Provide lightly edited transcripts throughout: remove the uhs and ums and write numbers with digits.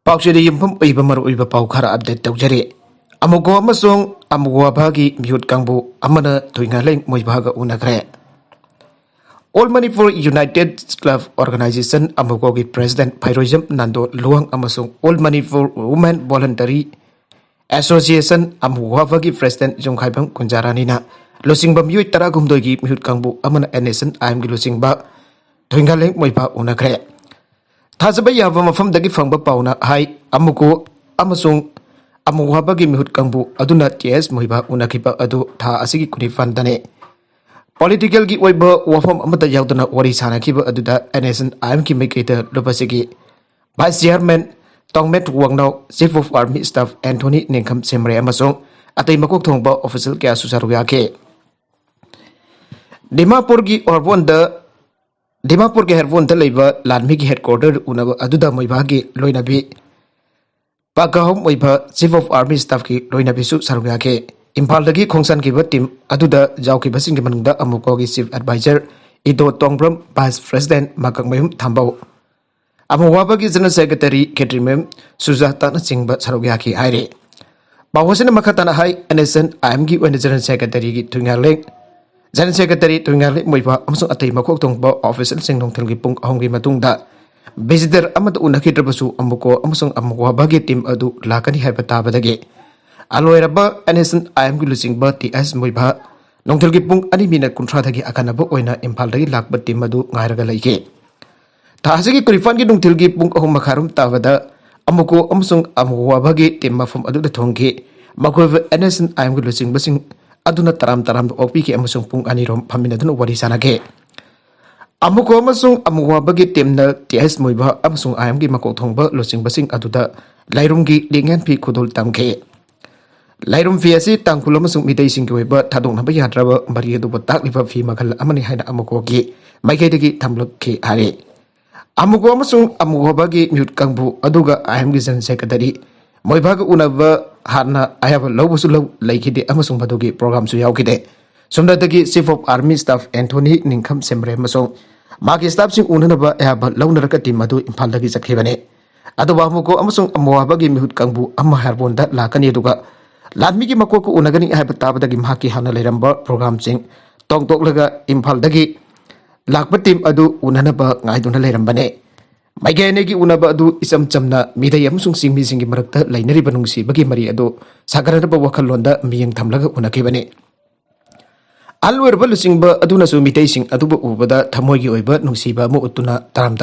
Pauchidi Yumpum Ibamaru Iba Paukara update Taujari. Amugo Amasung Amuabagi Mute Kambu Amana Twingaling Muibaga Unagre. All Money for United Club Organization Amugogi President Pyroism Nando Luang Amasung All Money for Women Voluntary Association Amuabagi President Jungkaibang Kunjaranina Lusingbam Yui Taragumdogi Mute Kambu Amana Enison I'm Lusingba Twingaling Muiba Unagre. Thazaba yaba mafam dagi fangba pauna hai amuko amasung amuhabagi mihut kangbu aduna TS muhiba unakiba adu tha asigi kunifan dane political gi oiba wafam amata yaudana wari sana kiba aduda NSN IM ki meketa lopasigi Vice Chairman Tongmet Wangnau Chief of Army Staff Anthony Nengkham Semre amasung atay makok thongba official kya susaruya ke Dimapur gi Dimapur के हेडफोन लेबा लानमी की headquarter उनब अदुदा मोइबागी लोइनाबी पाकाहोम मोइबा चीफ ऑफ आर्मी स्टाफ की लोइनाबी सु सारुगा के इम्फाल दगी खोंगसान की टीम अदुदा जाउकी बसिंग के मनुंगदा अमुकोगी चीफ एडवाइजर इदो तोंगब्रम वाइस प्रेसिडेंट माकंगमयम थांबाव अमुवाबागी जनरल सेक्रेटरी केट्रीमेम सुजाता न चिंगबा सारुगा की हाइरे बावसने मखताना हाई एनएसएन आईएम की जनरल सेक्रेटरी की Thuingaleng General Secretary Twingali Moiba amsung atay makok tongba official sing nong tilgi pung ahong gi matungda visitor amat unaki trabasu amuko amsung amuko bagi team adu lakani haiba tabadagi aloiraba NSN IM gi lusing ba TS Moiba nong tilgi pung ani minute kuntra dagi akanaba oina Imphal dagi lakba team adu ngairaga laike thasigi kurifan gi nong tilgi pung ahong makharum tabada amuko amsung amuko bagi team mafum adu da thonggi makoi NSN IM gi lusing basing aduna taram opi ke amasung pung anirom pamina dun wari sanake amuko amasung amuwa bagi temna TS Moiba amasung ayam gi makok thongba losing basing aduda lairum gi lengan phi khudul tamke lairum fi asi tangkul amasung midai sing gi ba thadong na ba yadraba bari adu batak liba fi makhal amani haina amuko gi maike degi thamlok ke hare amuko amasung amuwa bagi mute kangbu aduga ayam gi jan secretary Moibaga unaba harna ayaba lawbusu law laikide amasung badugi program su yaukide somdadagi Chief of Army Staff Anthony Nengkham Semre amasung magi staff sing unanaba ayaba lawnaraka team adu Imphal dagi chakhibane aduba amuko amasung amuwabagi mihut kangbu amma harbonda lakani aduga ladmi gi makoko unagani ayaba tabadagi mahaki hana leiramba program sing tongtoklaga Imphal dagi lakba team adu unanaba ngaiduna leirambane Maigane gi unaba adu isam chamna midai amsung singmi singi marakta lainari banungsi bagi mari adu sagarana ba wakhalonda miyang thamlaga unakibane alwer balusing ba aduna su midai sing adu ba ubada thamoi gi oiba nungsiba mu utuna taram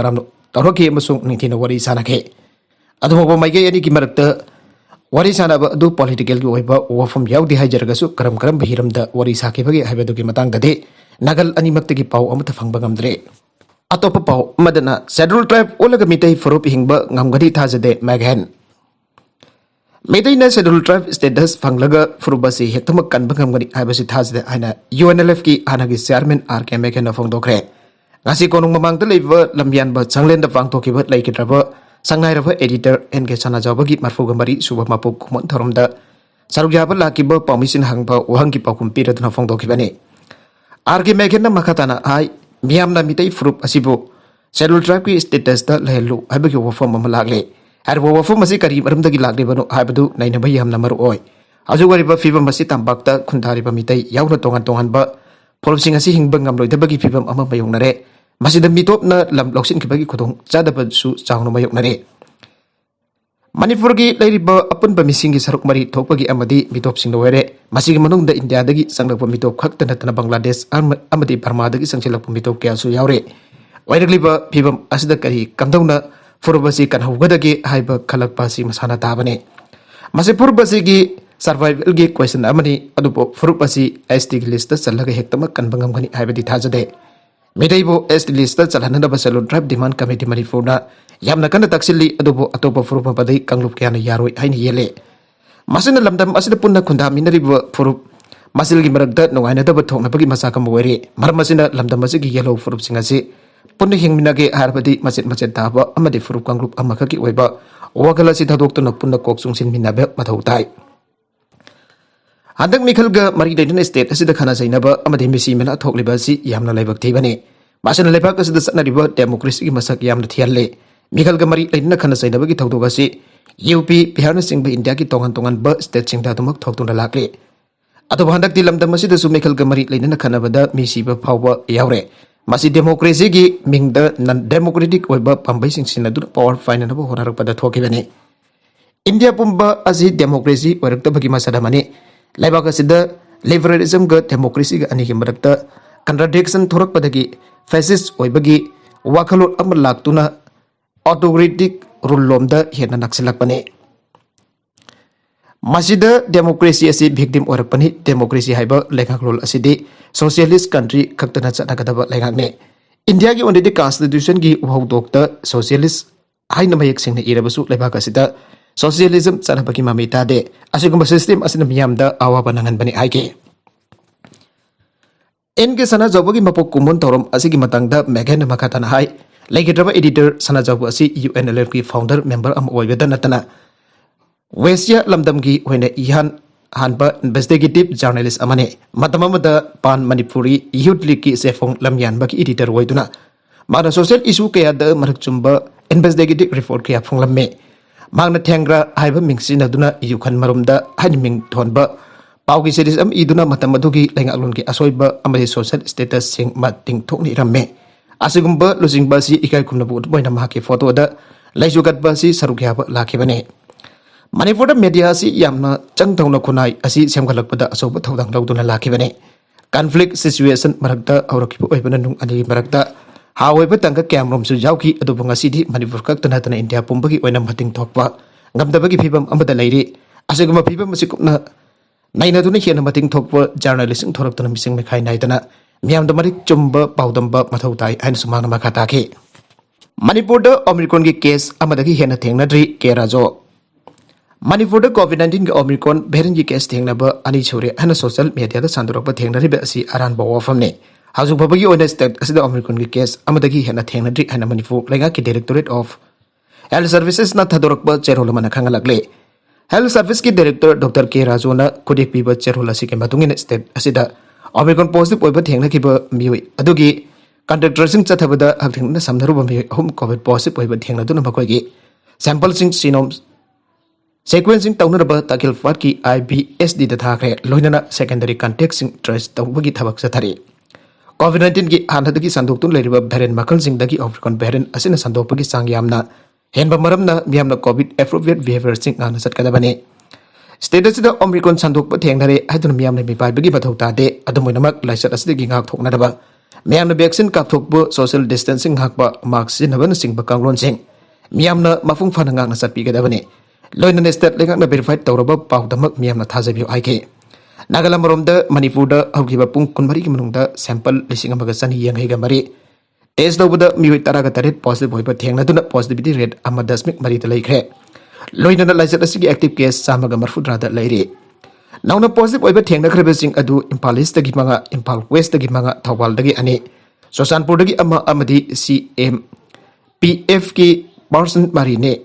toroki amsung ningthina wari sanake adu ba maige ani gi marakta wari sana ba adu political gi oiba wafam yaudi haijarga su karam bahiramda wari sake bagi haibadu gi matang dade nagal ani makta gi pau amata phangba ngamdre Atau pau madana Federal Tribe olaga mitai furup hingba ngamgadi thajade maghan mitai na Federal Tribe status phanglaga furubasi hektamak kan bangamgadi habasi thajade aina UNLF ki hanagi chairman RK Maghan phongdokre ngasi konung mamangta leiba lambian ba changlen da phangthokiba laikidraba sangngairaba editor NK Sanajawagi marfugamari suba mapu kumon thoromda sarugyaba lakiba permission hangba wahangi pakum piradna phongdokibane RK Maghan na makatana ai Miyamna mitai furup asibu Federal Tribe ki status da lehlu habagi wafam mamalagle harbo wafam masi kari maramdagi lagle banu habadu naina bayam namaru oi ajugari ba fibam masi tambakta khundari ba mitai yauna tongan ba polsing asi hingbang ngamloi da bagi fibam ama bayongnare masida mitop na lam loksin ki bagi khudong chada ba su chawno mayoknare Manipur gi lairiba apun ba mising gi saruk mari thokpagi amadi mitop sing loere masigi manungda India dagi sanglakpa mitop khakta natana Bangladesh amadi Burma dagi sangchilakpa mitop kya su yaure wairagliba phibam asida kari kamdongna furubasi kan haugadagi haiba khalakpa si masana tabane masi furubasi gi survival gi question amani adupo furubasi ST gi list chalaga hektama kan bangamgani haibadi thajade Medaibo ST list chalhanana ba Federal Tribe Demand Committee Manipurna yamna kana taksili adubo atopa furup padai kanglup kyana yaroi haini yele masina lamdam asida punna khunda minari furup masil gi maragda nongaina da bathongna bagi masakam were mar masina lamdam masigi yellow furup singasi punna hingminage harbadi macet taba amade furup kanglup amaka ki oiba wakala si thadok to punna koksung sin minabe mathau tai Handak Mikhalga Mari Dayton State asida khana zainaba amade misi mena thokliba si yamna laibak thibane masina laibak asida sanariba democracy gi masak yamna thialle Mikhalga Mari Dayton khana zainaba gi thokdoga si UP Bihar singba India ki tongan state singda tumak thoktung lakli ado handak di lamdam masida su mekhal gamari leina khanabada misiba phawba yaure masi democracy gi mingda non democratic oiba pambai singsina du power finance bo honarak pada thokibani India pumba asi democracy orakta bagi masada mani laibaka sida liberalism ga democracy ga ani gi marakta contradiction thorak padagi fascist oibagi wakalot am laktuna autocratic rule lomda hena naksilakpani masida democracy asi victim orakpani democracy haiba lekhaklol asidi socialist country kaktana chanagadaba lekhakne India gi onde constitution gi uhodokta socialist haina mayek singna irabasu lebaka sida socialism chanabagi mamita de asigumba system asina miyamda awa banangan bani haike Enke sana jawbagi mapok kumun torom asigi matangda meghan makatana hai Legidraba editor sana jabu asi UNLF ki founder member am oibeda natana Westia lamdam ki hoine ihan hanba investigative journalist amane matamamada pan manipuri youth league ki sefong lamyan baki editor oiduna mana social issue kaya da marak chumba investigative report kaya phong lamme magna thengra haiba mingsina duna yukhan marumda hanming thonba paugi series am iduna matamadugi lengaklon ki asoiba amadi social status sing mating thokni ramme Asigumba losing basi ikai kumna buat boy nama haki foto ada laisukat basi sarukya apa laki bane. Manipur media si yamna cang tahu na kunai asi siam kalak pada asobat tahu tang laut na laki bane. Conflict situation marakta aurak ibu bana nung ani marakta hawai petangka kamrom su jauh ki adu bangasi di Manipur kak tanah tanah India pumbagi oinam hating thokpa ngam bagi pibam amada lairi asigumba pibam masih kupna naina tu ni hian hating thokpa journalism thorak tanah mising mekai naitana Miam damarik chumba paudamba mathautai ain sumana makataki Manipur da Omicron gi case amadagi hena thengnadri kerajo Manipur da COVID-19 gi Omicron variant gi case thengnaba ani chhure hana social media da sandurakba thengnari be asi aran bawa famne hazu babagi oina state asida Omicron gi case amadagi hena thengnadri hana Manipur lenga ki Directorate of Health Services na thadorakba cherholmana khangalakle Health Service ki Director Dr. K. Rajona kudik piba cherholasi ke matungin state asida Omicron positive oiba thengna kiba miwi adugi contact tracing chathabada hakthingna samnaruba mi home covid positive oiba thengna duna makoigi sample sing genomes sequencing taunaraba takil fat ki IBSD da thakre loinana secondary contact sing trace tawbagi thabak sathari COVID-19 gi hanadagi sandoktun leiriba variant makal sing dagi Omicron variant asina sandopagi sang yamna henba maramna miyamna covid appropriate behavior sing ngana satkadabani Status da Omicron sandok pa thengnare haidun miyam na mipai bagi bathau ta de adumoinamak laisat asidi gi ngak thokna daba miyam na vaccine kap thokbu social distancing hakba mask sinaban singba kanglon sing miyam na mafung phana ngak na satpi gadabani loina ne state lengak na verified tawraba pawdamak miyam na thajabi aike Nagalam romda Manipur da haugiba pung kunmari ki manungda sample lising amaga sani yangai ga mari test dawda miwi taraga taret positive hoiba thengna duna positivity rate amadasmik mari ta laikre Loina laisat asigi active case samaga marfudra da lairi. Nauna positive oiba thengna khrebe sing adu Impal East dagi manga Impal West dagi manga Thawal dagi ani Sosanpur dagi ama amadi CM PF ki person marine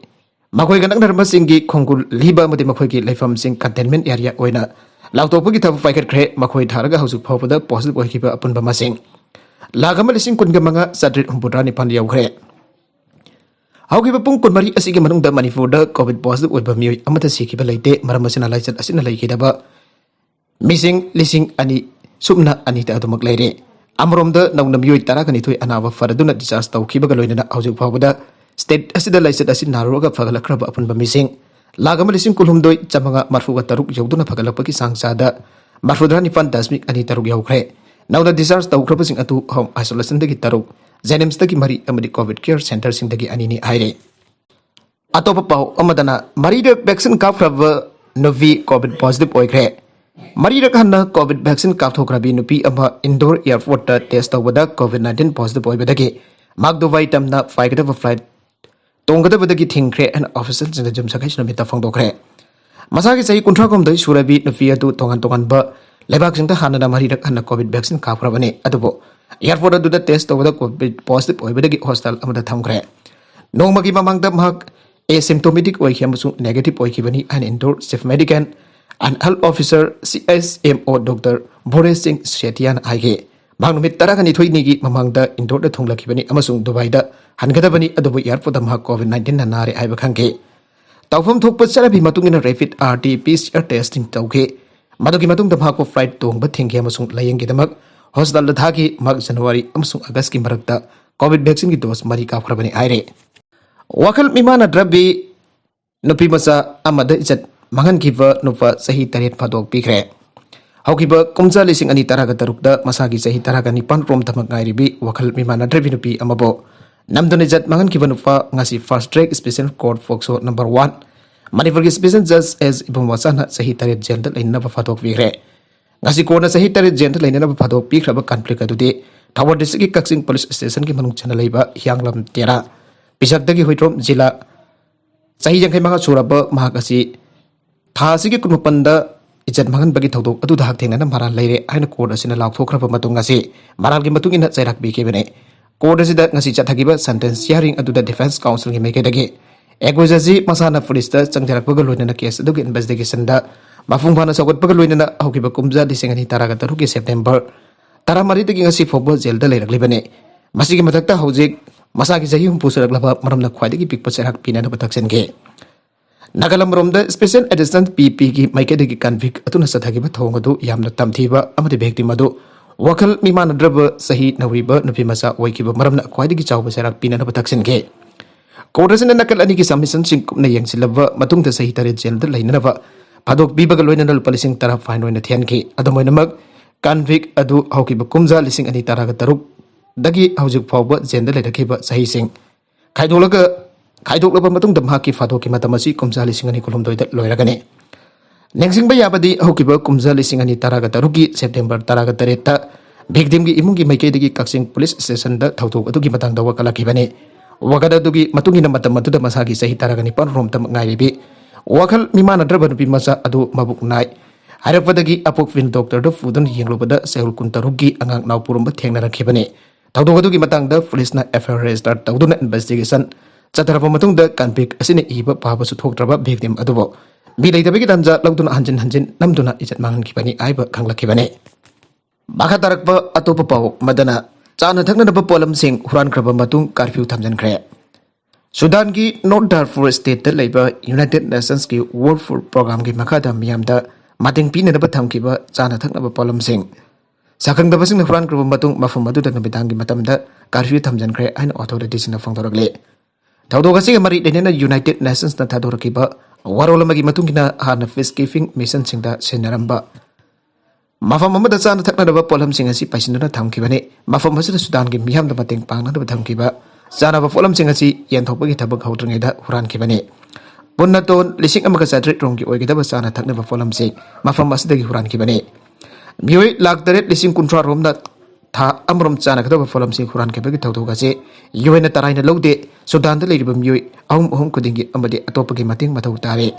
makoi ganak narma singi khongul liba amadi makoi ki laifam sing containment area oina lautopu ki thabu faikat khre makoi tharaga hausuk phawpada positive oikiba apun ba masing lagama lising kun ga manga sadrit humpura ni pan yaukre Haugiba pung kunmari asigi manungda Manipur da COVID positive oiba mioi amata sikiba leite maram asina laisat asina laikidaba missing lising ani sumna ani ta adumak leire amromda nauna mioi tarakani thoi anawa faraduna discharge tawkiba ga loinana haujuk phawada state asida laisat asin naroga phagalakraba apunba missing lagama lising kulhumdoi chamanga marfuga taruk yauduna phagalapaki sangsada marfudra nifan dasmik ani taruk yaukre nauna discharge tawkraba sing atu home isolation dagi taruk Zenems dagi mari amadi COVID care center sing dagi anini aire. Atopa pau amadana mari de vaccine kafraba novi COVID positive oikre. Mari de kanna COVID vaccine kaftokrabi nupi ama indoor airport test tawada COVID-19 positive oibadagi magdo vaitam na faigada flight tongada badagi thingkre and official sing jum sakai namita phangdokre. Masagi sai kuntra komdai surabi nupi atu tongan ba lebak sing ta hanana mari de kanna COVID vaccine kafrabane adubo Airport adu da test over COVID positive oibadagi hostel amada thamkre nongmagi mamangda mahak asymptomatic oikhiamsu negative oikhibani an indoor chief medical and health officer CSMO Dr. Boris Singh Setian aige bangnumit tarakani thoinigi mamangda indoor da thonglakibani amasung Dubai da hangadabani adubu airport da mahak COVID-19 na nare aiba khangke Tawfam thokpa charabi matungina rapid RT-PCR testing tauke madugi matungda mahako flight tongba thengge amasung layenggidamak hospital da thagi mak January amasung August ki marakta COVID vaccine ki dose mari kafrabani aire wakal mimana drabi nupi masa amada ijat mangan kiba nupa sahi taret phadok pikre haukiba kumja lising ani taraga tarukda masagi sahi taraga nipan rom tamak ngairibi wakal mimana drabi nupi amabo namdone jat mangan kiba nupa ngasi fast track special court foxo number 1 Manipur ki special judge as ibum wasana sahi taret jail da lainna ba phadok pikre ngasi ko na sahi taret jail da lainna ba phadok pikra ba conflict adu de Thawar district ki Kaksing police station ki manung chana leiba hianglam tera pisak dagi hoitrom jila sahi jangkai manga suraba mahakasi thasi ki kunupanda ijat mangan bagi thodok adu dak thengna na maral leire aina court asina laukthokraba matung ngasi maral ki matung ina chairak bi ke bene court asida ngasi chathagiba sentence hearing adu da defense counsel ki meke dagi Eguzazi masana police da changjarak bagal loina case adu ki investigation da mafung phana sagot bagal loina haukiba kumja disengani taraga taru ki September taramari tagi ngasi football jail da leirak libane masi ki matakta hojik masagi jahi hum pusarak laba maramna khwaidagi pikpa cherak pina na bataksen ge Nagalam romda special assistant PP ki maikadagi convict atuna sathagiba thongadu yamna tamthiba amadi victim adu wakal mimana draba sahi nawiba nupi masa oikiba maramna khwaidagi chawba cherak pina na bataksen ge Korasina nakal ani ki submission sing kupna yangsilaba matungda sahi taret jail da lainanaba phadok bibaga loina nal policing tara fine oina thian ki adomoinamak convict adu haukiba kumja lising ani taraga taruk dagi haujik fawba jail da leirakiba sahi sing Khaidok laba matung damha ki phadok ki matamasi kumja lising ani kolomdoi da loiragani nengsing ba yabadi haukiba kumja lising ani taraga taruki September taraga tareta victim ki imung ki maikei dagi Kaksing police station da thawthok adu ki matang da wakala ki bane wakada dugi matungina matam matuda masagi sahi taraga nipan rom tam ngairibi wakal mimana draba nupi masa adu mabuk nai hairapadagi apok fin doctor da fudun yenglobada sehul kuntarugi angang naw purumba thengna rakhibane thawdok adugi matang da police na FIR register tawduna investigation chatarapa matung da convict asine iba paba su thoktraba victim adubo mi leidabagi tanja lawduna hanjin namduna ijat mangan kibani aiba khanglakibane bakha tarakpa atopa paw madana Chana thakna naba polam sing huran kraba matung curfew thamjan khre Sudan ki North Darfur state da leiba United Nations ki World Food Program ki makada miyam da mating pina naba thamkiba chana thakna ba polam sing sakang da basing huran kraba matung mafam adu da nabidang ki matam da curfew thamjan khre aina authorities na phangdoragle thawdok asi mari denena United Nations na thadorkiba warolama ki matung kina hana peacekeeping mission sing da senaramba Mafam amada chana thakna daba polam sing asi paisinduna thamkibane mafam asida Sudan ki miham da mateng pangna daba thamkiba chana ba polam sing asi yenthokpagi thabak hautringai da huran kibane punna ton lising amaka sadret rong ki oigida ba chana thakna ba polam sing mafam asida ki huran kibane mioi lak taret lising kunthra rom da tha amrom chana kada ba polam sing huran kibagi thawdok ase yuena taraina logde Sudan da leiriba mioi ahum kudingi amadi atopagi mating mathau tare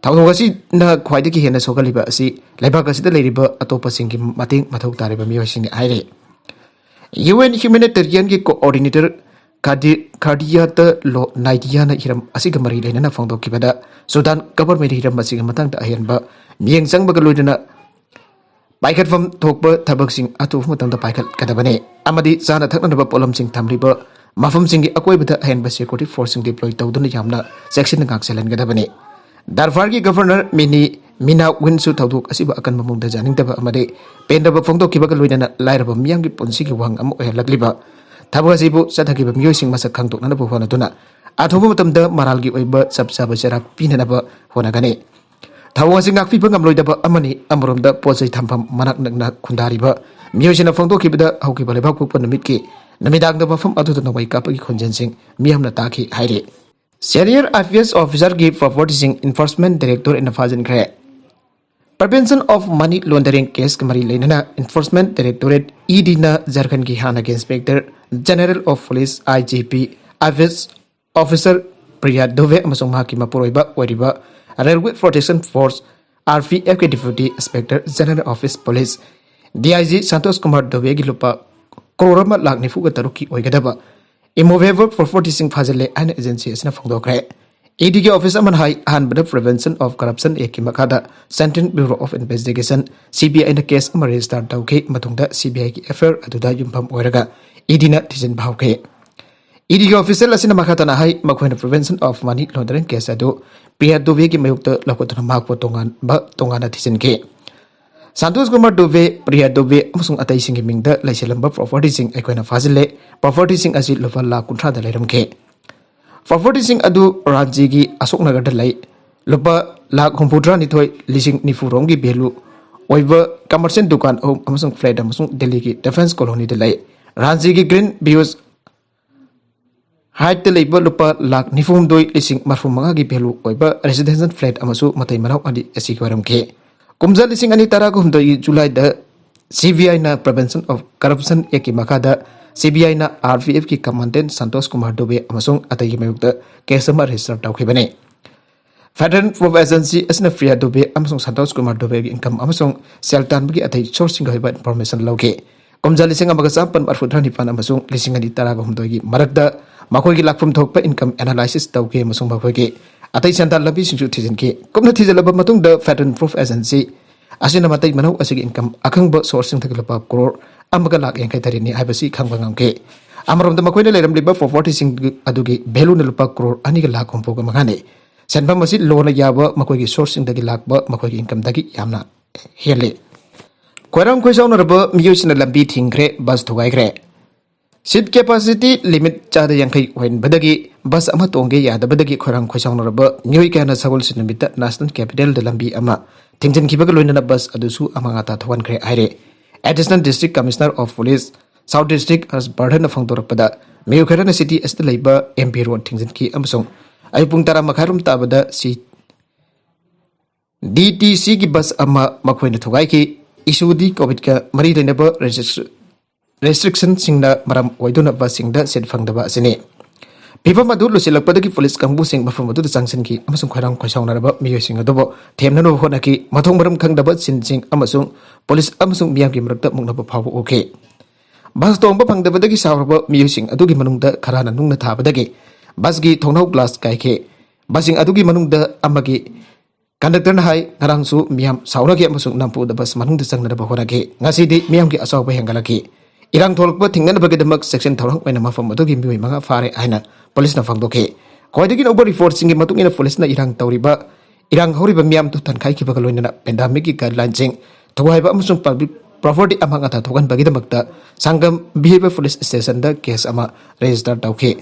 Thawdok asi na khwaidagi hena sogaliba asi laibak asida leiriba atopa singki mating mathau tariba mioi sing aire UN humanitarian ki coordinator Khadija lo Naidia na hiram asiga mari leina phangdok kibada Sudan government hiram asiga matang da ahianba mieng changba loidana paikhat fam thokba thabak sing atu matang da paikhat kadabane amadi chana thakna ba polam sing thamriba mafam singi akoibada ahianba security force sing deploy tawduna yamna section ngak selan gadabane Darfur ki governor Mina Winsu thawdok asiba akan mamungda janing daba amade pendaba phangdok kibaga loidana lairaba miyang ki ponsi ki wang am ohelakliba Thabga sibu sathakiba mioi sing masak khangtok nana hona tuna athoba matamda maralgi oiba sabsaba serak pinanaba hona gane thawa sing ngakfi bangam loidaba amani amromda posai thampam manak nakna khundariba mioi sina phangtok kibada haukiba lebak pukpa namit ki namidang da mafam adu to nawai kapagi khonjen sing miyamna taki haire Senior IPS officer ki property enforcement director in Fajan Kre Prevention of Money Laundering case kamari lenana Enforcement Directorate ED na Jharkhand ki Hana Inspector General of Police IGP IPS Officer Priya Dove amasong mahaki mapuroiba oiriba Railway Protection Force RPF ki Deputy Inspector General Office Police DIG Santos Kumar Dove ki lupa krorama lakh nifu ga taruki oigadaba immovable property sing fazale an agency asna phangdokre ED के office अमन हाई अहनबद prevention of corruption act की मखादा central bureau of investigation CBI ना case अमर register तौके मतुंगदा CBI की एफआईआर अदुदा युम्फम ओइरगा ED ना थिजन भावके ED के ऑफिसर असिना मखाता ना हाई मखोइन prevention of money laundering case अदु Priya Dubey की मयुक्त लखोतना माकपो तोंगाना थिजनके Santos Kumar Dubey Priya Dubey अमसुंग अतै सिंगी मिंगदा लैसेलंबा प्रॉपर्टी सिंग अखोना फाजिले प्रॉपर्टी सिंग असि लुपा लाख 30 दा लैरमके प्रॉपर्टी सिंग अदु राज्य की अशोक नगर दा लै लुपा लाख 62 लिसिंग निफुरोंग की भेलु ओइबा कमर्शियल दुकान अमसुंग फ्लैट अमसुंग दिल्ली की डिफेंस कॉलोनी दा लै राज्य की ग्रीन व्यूज हाइट लेब लुपा लाख 92,45 की भेलु ओइबा रेजिडेंशियल फ्लैट अमसु मथै मनाव अदि असि वरमके कुमजा लिसिंग अनि तारा को हुंदई जुलाई द CBI ना प्रिवेंशन ऑफ करप्शन एक की मखादा CBI ना RPF की कमांडेंट संतोष कुमार दुबे अमसुंग अतई मयुक्त केस अमा रजिस्टर तौखिबने फेडरल प्रूफ एजेंसी असना फ्रिया दुबे अमसुंग संतोष कुमार दुबे की इनकम अमसुंग सेल तानबगी अतई सोर्सिंग होइबा इंफॉर्मेशन लौके कुमजा लिसिंग अमगा चापन 45 अमसुंग लिसिंग अनि तारा को हुंदई की मरकदा मखोगी लाखफम थोकपा इनकम एनालिसिस तौके अमसुंग मखोगी अतई संताल लबी सिंजु थिजनके कुमना थिजलबा मतुंग द फेडरल प्रूफ एजेंसी असिना मतई मनौ असिगी इनकम अखंब सोर्सिंग थगलपा करोड़ अमगा लाख यांkai तरिनी हाइबसी खंगबा ngamke अमरमद मखोइना लेरमलिबा प्रॉपर्टी सिंग अदुगी भेलु न लुपा करोड़ अनिगा लाख हमपोगा मगाने सेनफम असि लोना याबा मखोगी सोर्सिंग दगी लाखबा मखोगी इनकम दगी यामना हेले कोरम खोइसाउनरबा मियुसिना लंबी थिंग्रे बस थुगाइग्रे सीट कैपेसिटी लिमिट चादा यांkai होइन बदगी बस अमा तोंगे यादबदगी खोरम खोइसाउनरबा मियुइ काना सगोल सिनमिता नेशनल कैपिटल द लंबी अमा थिंजन खिबगा लोइना बस अदुसु अमांगाता थवनख्रे आइरे additional district commissioner of police south district हस बर्डन फंगदोरपदा मेयुखरना सिटी एस्ट लेबा एमपी रोड थिंजन की अमसों अयुपुंग तारा मखारुम ताबदा सी DTC की बस अमा मखोइना थुगाई की इशूदी कोविड का मरी लेनबा रेस्ट्रिक्शन सिंगना मरम ओइदुना बस सिंगदा सेट फंगदबा सिने फिफम अदु लुसिलकपदगी पुलिस कांगबु सिंग मफम अदु चांगसन की अमसुंग खैरांग खैसाउनरबा मियो सिंग अदुबो थेमननो होनाकी मथोंग मरम खंगदबा सिंसिंग अमसुंग पुलिस अमसुंग मियाम की मरकता मुंगनबा फावो ओके बस तोंबा फंगदबदगी सावरबा मियो सिंग अदुगी मनुंगदा खराना नुंगना थाबदगी बस की थोंनाउ ग्लास काइखे बसिंग अदुगी मनुंगदा अमगी कंडक्टर हाई ngarangsु मियाम सावरगे अमसुंग नामपु द बस मनुंगदा चंगनबा होनाके ngasiदी मियाम की असावबा हेंगलकी इरांग थोलकपा थिंगनबगेदमक सेक्शन थौरंग ओइना मफम अदुगी मियोइ मंगा फारे आइना पुलिस ना फंगदोके कोइदगी नोबर रिपोर्ट सिंग मतुंग इना पुलिस ना इरांग तौरिबा इरांग हौरिबा मियाम तु तनखाई की बगल लोइना पेंडेमिक की गाइडलाइन सिंग थोगाइबा अमसुंग पब्लिक प्रॉपर्टी अमंगा था थोगन बगेदमकता संगम बिहेवियर पुलिस स्टेशन दा केस अमा रजिस्टर तौके।